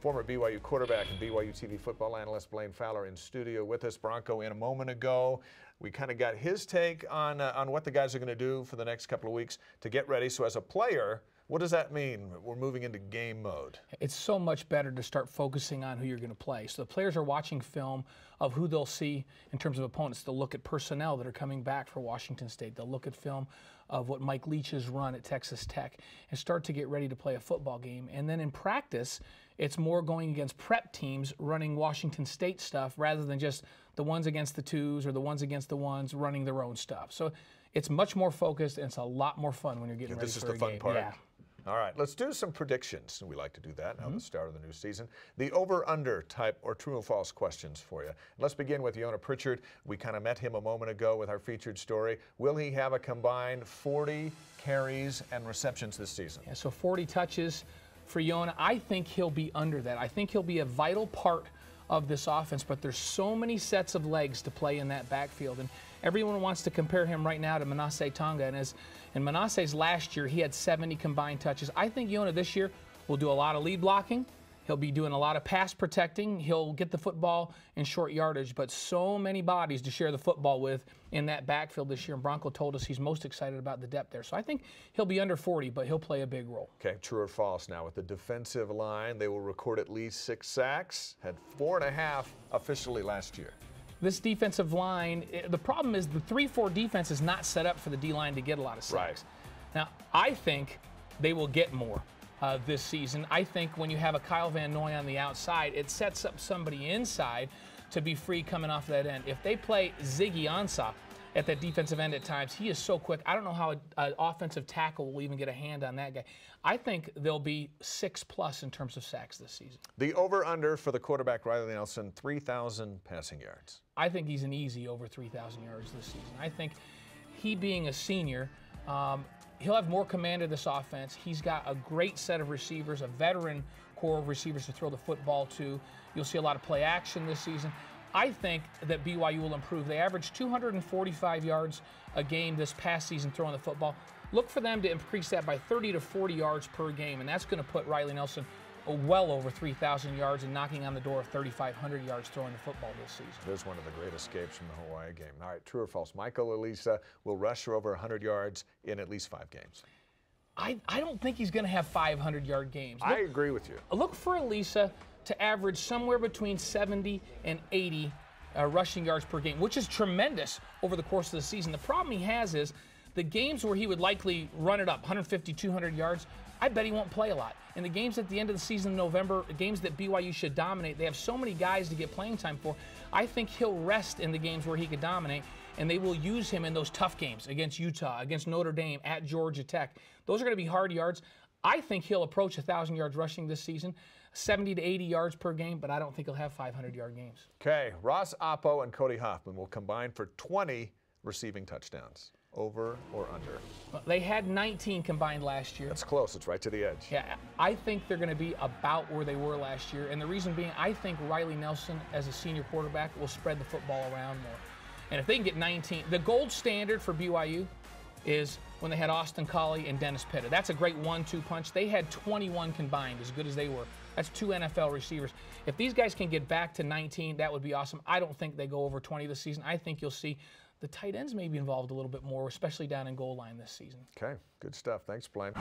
Former BYU quarterback and BYUtv football analyst Blaine Fowler in studio with us. Bronco in a moment ago. We kind of got his take on what the guys are going to do for the next couple of weeks to get ready. So as a player, what does that mean? We're moving into game mode. It's so much better to start focusing on who you're going to play. So the players are watching film of who they'll see in terms of opponents. They'll look at personnel that are coming back for Washington State. They'll look at film of what Mike Leach has run at Texas Tech and start to get ready to play a football game. And then in practice, it's more going against prep teams running Washington State stuff rather than just the ones against the twos or the ones against the ones running their own stuff. So it's much more focused, and it's a lot more fun when you're getting ready for a game. This is the fun part. Yeah. All right, let's do some predictions. We like to do that now at the start of the new season. The over-under type or true or false questions for you. Let's begin with Yona Pritchard. We kind of met him a moment ago with our featured story. Will he have a combined 40 carries and receptions this season? Yeah, so 40 touches for Yona. I think he'll be under that. I think he'll be a vital part of this offense, but there's so many sets of legs to play in that backfield, and everyone wants to compare him right now to Manasseh Tonga, and in Manasseh's last year, he had 70 combined touches. I think Yona this year will do a lot of lead blocking. He'll be doing a lot of pass protecting. He'll get the football in short yardage, but so many bodies to share the football with in that backfield this year. And Bronco told us he's most excited about the depth there. So I think he'll be under 40, but he'll play a big role. Okay, true or false now with the defensive line. They will record at least 6 sacks, had 4.5 officially last year. This defensive line, the problem is the 3-4 defense is not set up for the D-line to get a lot of sacks. Right. Now, I think they will get more this season. I think when you have a Kyle Van Noy on the outside, it sets up somebody inside to be free coming off that end. If they play Ziggy Ansah at that defensive end at times, he is so quick. I don't know how an offensive tackle will even get a hand on that guy. I think they'll be 6+ in terms of sacks this season. The over-under for the quarterback, Riley Nelson, 3,000 passing yards. I think he's an easy over 3,000 yards this season. I think he being a senior, he'll have more command of this offense. He's got a great set of receivers, a veteran core of receivers to throw the football to. You'll see a lot of play action this season. I think that BYU will improve. They averaged 245 yards a game this past season throwing the football. Look for them to increase that by 30 to 40 yards per game, and that's going to put Riley Nelson well over 3,000 yards and knocking on the door of 3,500 yards throwing the football this season. There's one of the great escapes from the Hawaii game. All right, true or false? Michael Elisa will rush for over 100 yards in at least 5 games. I don't think he's going to have 500-yard games. I agree with you. Look for Elisa to average somewhere between 70 and 80 rushing yards per game, which is tremendous over the course of the season. The problem he has is the games where he would likely run it up 150, 200 yards, I bet he won't play a lot. In the games at the end of the season in November, the games that BYU should dominate, they have so many guys to get playing time for. I think he'll rest in the games where he could dominate, and they will use him in those tough games against Utah, against Notre Dame, at Georgia Tech. Those are going to be hard yards. I think he'll approach 1,000 yards rushing this season, 70 to 80 yards per game, but I don't think he'll have 500-yard games. Okay, Ross Oppo and Cody Hoffman will combine for 20 receiving touchdowns. Over or under? They had 19 combined last year. That's close. It's right to the edge. Yeah, I think they're going to be about where they were last year, and the reason being, I think Riley Nelson, as a senior quarterback, will spread the football around more. And if they can get 19, the gold standard for BYU is when they had Austin Collie and Dennis Pitta. That's a great 1-2 punch. They had 21 combined, as good as they were. That's 2 NFL receivers. If these guys can get back to 19, that would be awesome. I don't think they go over 20 this season. I think you'll see the tight ends may be involved a little bit more, especially down in goal line this season. Okay, good stuff. Thanks, Blaine.